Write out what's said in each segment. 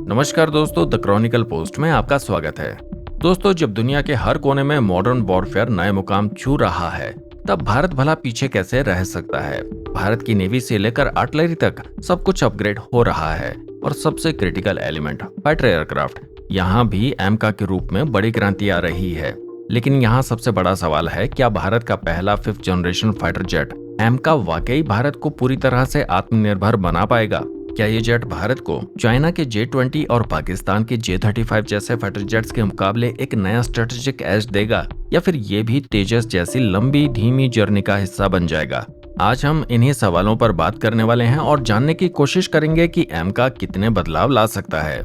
नमस्कार दोस्तों, the Chronicle post में आपका स्वागत है। दोस्तों, जब दुनिया के हर कोने में मॉडर्न वॉरफेयर नए मुकाम छू रहा है, तब भारत भला पीछे कैसे रह सकता है। भारत की नेवी से लेकर आर्टिलरी तक सब कुछ अपग्रेड हो रहा है और सबसे क्रिटिकल एलिमेंट फाइटर एयरक्राफ्ट यहाँ भी एमका के रूप में बड़ी क्रांति आ रही है। लेकिन यहाँ सबसे बड़ा सवाल है, क्या भारत का पहला 5th जनरेशन फाइटर जेट एमका वाकई भारत को पूरी तरह से आत्मनिर्भर बना पाएगा? क्या ये जेट भारत को चाइना के J-20 और पाकिस्तान के J-35 जैसे फाइटर जेट्स के मुकाबले एक नया स्ट्रेटेजिक एज देगा, या फिर ये भी तेजस जैसी लंबी धीमी जर्नी का हिस्सा बन जाएगा? आज हम इन्हीं सवालों पर बात करने वाले हैं और जानने की कोशिश करेंगे कि एमका कितने बदलाव ला सकता है।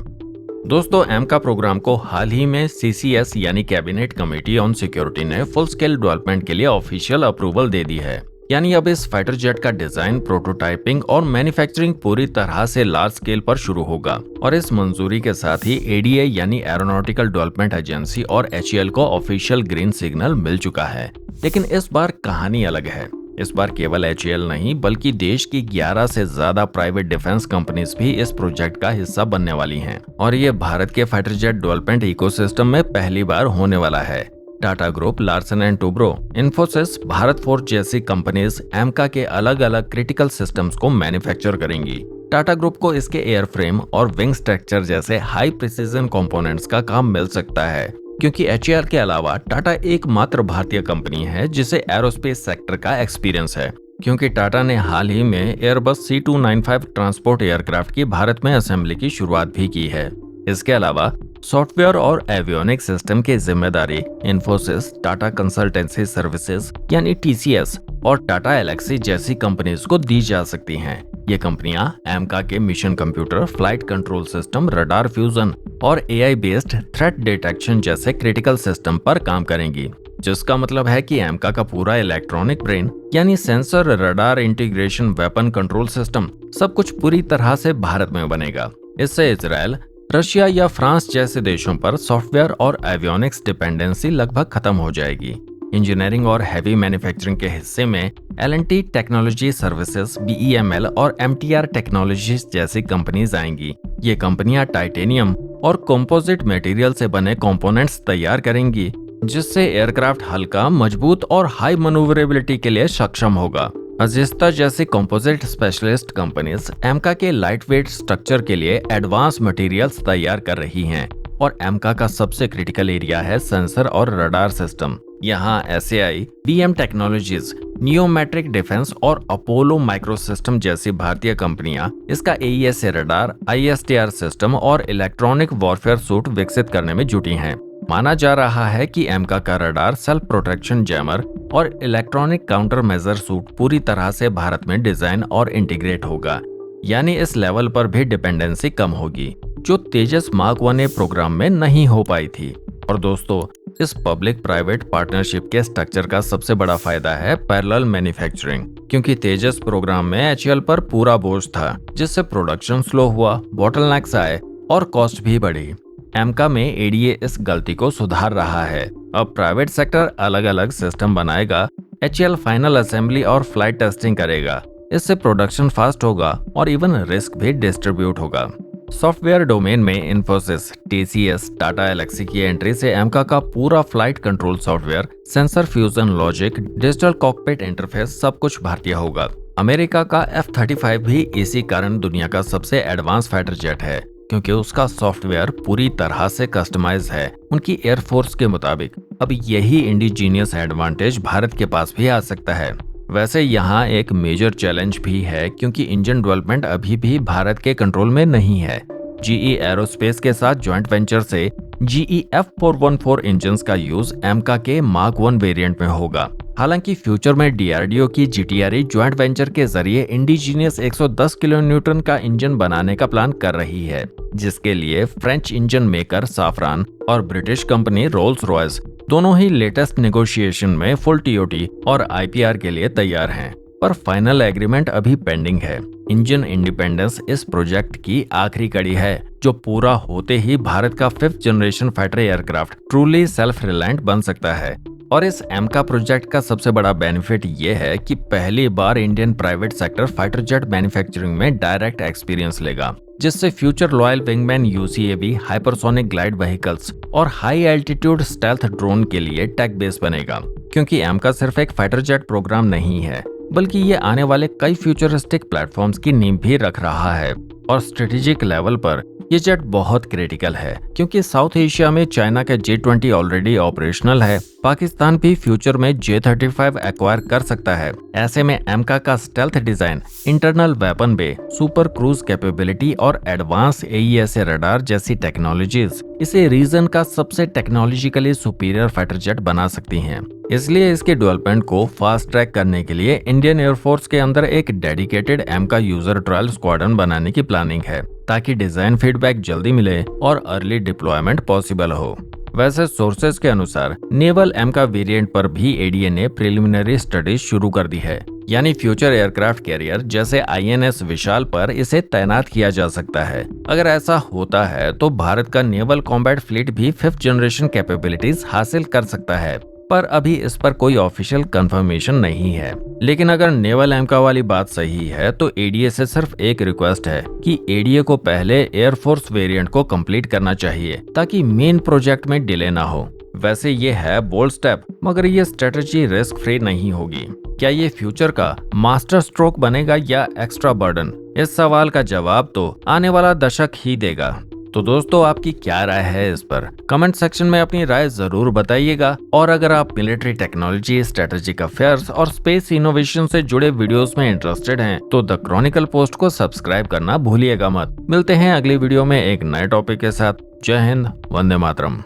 दोस्तों, एमका प्रोग्राम को हाल ही में CCS यानी कैबिनेट कमेटी ऑन सिक्योरिटी ने फुल स्केल डेवलपमेंट के लिए ऑफिशियल अप्रूवल दे दी है। यानी अब इस फाइटर जेट का डिजाइन, प्रोटोटाइपिंग और मैन्युफैक्चरिंग पूरी तरह से लार्ज स्केल पर शुरू होगा। और इस मंजूरी के साथ ही ADA यानी एरोनॉटिकल डेवलपमेंट एजेंसी और HAL को ऑफिशियल ग्रीन सिग्नल मिल चुका है। लेकिन इस बार कहानी अलग है। इस बार केवल HAL नहीं, बल्कि देश की 11 से ज्यादा प्राइवेट डिफेंस कंपनीज भी इस प्रोजेक्ट का हिस्सा बनने वाली हैं। और ये भारत के फाइटर जेट डेवलपमेंट इकोसिस्टम में पहली बार होने वाला है। Tata group, Larsen and Toubro, Infosys, Bharat forge जैसी कंपनीज एमका के अलग अलग क्रिटिकल सिस्टम्स को मैन्युफैक्चर करेंगी। टाटा ग्रुप को इसके एयरफ्रेम और विंग स्ट्रक्चर जैसे हाई प्रिसीजन कंपोनेंट्स का काम मिल सकता है, क्योंकि HAL के अलावा टाटा एकमात्र भारतीय कंपनी है जिसे एरोस्पेस सेक्टर का एक्सपीरियंस है, क्योंकि टाटा ने हाल ही में एयरबस C295 ट्रांसपोर्ट एयरक्राफ्ट की भारत में असेंबली की शुरुआत भी की है। इसके अलावा सॉफ्टवेयर और एवियोनिक सिस्टम की जिम्मेदारी इन्फोसिस, टाटा कंसल्टेंसी सर्विसेज यानी TCS और टाटा एलेक्सी जैसी कंपनीज को दी जा सकती हैं। ये कंपनियां एमका के mission computer, flight control system, radar fusion और AI बेस्ड थ्रेट डिटेक्शन जैसे क्रिटिकल सिस्टम पर काम करेंगी, जिसका मतलब है कि एमका का पूरा इलेक्ट्रॉनिक ब्रेन यानी sensor, radar, integration, weapon control system सब कुछ पूरी तरह से भारत में बनेगा। इससे इजराइल, रशिया या फ्रांस जैसे देशों पर सॉफ्टवेयर और एवियोनिक्स डिपेंडेंसी लगभग खत्म हो जाएगी। इंजीनियरिंग और हैवी मैन्युफैक्चरिंग के हिस्से में L&T टेक्नोलॉजी सर्विसेज, BEML और MTR टेक्नोलॉजीज जैसी कंपनीज आएंगी। ये कंपनियां टाइटेनियम और कंपोजिट मटेरियल से बने कंपोनेंट्स तैयार करेंगी, जिससे एयरक्राफ्ट हल्का, मजबूत और हाई मैन्युवरेबिलिटी के लिए सक्षम होगा। अजिस्ता जैसी कंपोजिट स्पेशलिस्ट कंपनीज एमका के लाइट वेट स्ट्रक्चर के लिए एडवांस मटेरियल्स तैयार कर रही हैं। और एमका का सबसे क्रिटिकल एरिया है सेंसर और रडार सिस्टम। यहाँ SAI, BM टेक्नोलॉजीज, नियोमेट्रिक डिफेंस और अपोलो माइक्रो सिस्टम जैसी भारतीय कंपनियां इसका AESA रडार, ISTR सिस्टम और इलेक्ट्रॉनिक वॉरफेयर सूट विकसित करने में जुटी हैं। माना जा रहा है कि एमका का रडार, सेल्फ प्रोटेक्शन जैमर और इलेक्ट्रॉनिक काउंटर मेजर सूट पूरी तरह से भारत में डिजाइन और इंटीग्रेट होगा। यानी इस लेवल पर भी डिपेंडेंसी कम होगी, जो तेजस मार्क 1A प्रोग्राम में नहीं हो पाई थी। और दोस्तों, इस पब्लिक प्राइवेट पार्टनरशिप के स्ट्रक्चर का सबसे बड़ा फायदा है पैरेलल मैन्युफैक्चरिंग, क्योंकि तेजस प्रोग्राम में HAL पर पूरा बोझ था, जिससे प्रोडक्शन स्लो हुआ, बॉटलनेक्स आए और कॉस्ट भी बढ़ी। एमका में ADA इस गलती को सुधार रहा है। अब प्राइवेट सेक्टर अलग अलग सिस्टम बनाएगा, HAL फाइनल असेंबली और फ्लाइट टेस्टिंग करेगा। इससे प्रोडक्शन फास्ट होगा और इवन रिस्क भी डिस्ट्रीब्यूट होगा। सॉफ्टवेयर डोमेन में इन्फोसिस, TCS, टाटा एलेक्सी की एंट्री से एमका का पूरा flight control software, sensor fusion logic, digital cockpit interface सब कुछ भारतीय होगा। अमेरिका का F-35 भी इसी कारण दुनिया का सबसे एडवांस फाइटर जेट है, क्योंकि उसका सॉफ्टवेयर पूरी तरह से कस्टमाइज है उनकी एयरफोर्स के मुताबिक। अब यही इंडिजीनियस एडवांटेज भारत के पास भी आ सकता है। वैसे यहाँ एक मेजर चैलेंज भी है, क्योंकि इंजन डेवलपमेंट अभी भी भारत के कंट्रोल में नहीं है। GE एरोस्पेस के साथ ज्वाइंट वेंचर से GE F414 इंजन्स का यूज एमका के मार्क 1 वेरिएंट में होगा। हालांकि फ्यूचर में DRDO की GTRE ज्वाइंट वेंचर के जरिए इंडिजीनियस 110 किलोन्यूटन का इंजन बनाने का प्लान कर रही है, जिसके लिए फ्रेंच इंजन मेकर साफरान और ब्रिटिश कंपनी रोल्स रॉयस दोनों ही लेटेस्ट नेगोशिएशन में फुल TOT और IPR के लिए तैयार हैं। पर फाइनल एग्रीमेंट अभी पेंडिंग है। इंजन इंडिपेंडेंस इस प्रोजेक्ट की आखिरी कड़ी है, जो पूरा होते ही भारत का 5th generation fighter aircraft truly self reliant बन सकता है। और इस एमका प्रोजेक्ट का सबसे बड़ा बेनिफिट ये है कि पहली बार Indian private sector fighter jet manufacturing में डायरेक्ट एक्सपीरियंस लेगा। जिससे future loyal wingman UCAV, hypersonic glide vehicles और हाई एल्टीट्यूड स्टेल्थ ड्रोन के लिए टेक बेस बनेगा। क्योंकि एमका सिर्फ एक फाइटर जेट प्रोग्राम नहीं है, बल्कि ये आने वाले कई फ्यूचरिस्टिक प्लेटफॉर्म्स की नींव भी रख रहा है। और स्ट्रेटेजिक लेवल पर ये जेट बहुत क्रिटिकल है, क्योंकि साउथ एशिया में चाइना का J-20 ऑलरेडी ऑपरेशनल है। पाकिस्तान भी फ्यूचर में J-35 एक्वायर कर सकता है। ऐसे में एमका का स्टेल्थ डिजाइन, इंटरनल वेपन बे, सुपर क्रूज कैपेबिलिटी और एडवांस AESA रडार जैसी टेक्नोलॉजीज इसे रीजन का सबसे टेक्नोलॉजिकली सुपीरियर फाइटर जेट बना सकती हैं। इसलिए इसके डेवलपमेंट को फास्ट ट्रैक करने के लिए इंडियन एयरफोर्स के अंदर एक डेडिकेटेड एमका यूजर ट्रायल स्क्वाड्रन बनाने की प्लानिंग है, ताकि डिजाइन फीडबैक जल्दी मिले और अर्ली डिप्लॉयमेंट पॉसिबल हो। वैसे सोर्सेज के अनुसार नेवल एमका वेरिएंट पर भी एडीए ने प्रिलिमिनरी स्टडीज शुरू कर दी है, यानी फ्यूचर एयरक्राफ्ट कैरियर जैसे INS विशाल पर इसे तैनात किया जा सकता है। अगर ऐसा होता है तो भारत का नेवल कॉम्बैट फ्लीट भी 5th जनरेशन कैपेबिलिटीज हासिल कर सकता है, पर अभी इस पर कोई ऑफिशियल कंफर्मेशन नहीं है। लेकिन अगर नेवल एमका वाली बात सही है तो एडीए से सिर्फ एक रिक्वेस्ट है कि एडीए को पहले एयरफोर्स वेरिएंट को कंप्लीट करना चाहिए, ताकि मेन प्रोजेक्ट में डिले ना हो। वैसे ये है बोल्ड स्टेप, मगर ये स्ट्रेटजी रिस्क फ्री नहीं होगी। क्या ये फ्यूचर का मास्टर स्ट्रोक बनेगा या एक्स्ट्रा बर्डन? इस सवाल का जवाब तो आने वाला दशक ही देगा। तो दोस्तों, आपकी क्या राय है इस पर? कमेंट सेक्शन में अपनी राय जरूर बताइएगा। और अगर आप मिलिट्री टेक्नोलॉजी, स्ट्रेटेजिक अफेयर्स और स्पेस इनोवेशन से जुड़े वीडियोस में इंटरेस्टेड हैं, तो द क्रॉनिकल पोस्ट को सब्सक्राइब करना भूलिएगा मत। मिलते हैं अगली वीडियो में एक नए टॉपिक के साथ। जय हिंद, वंदे मातरम।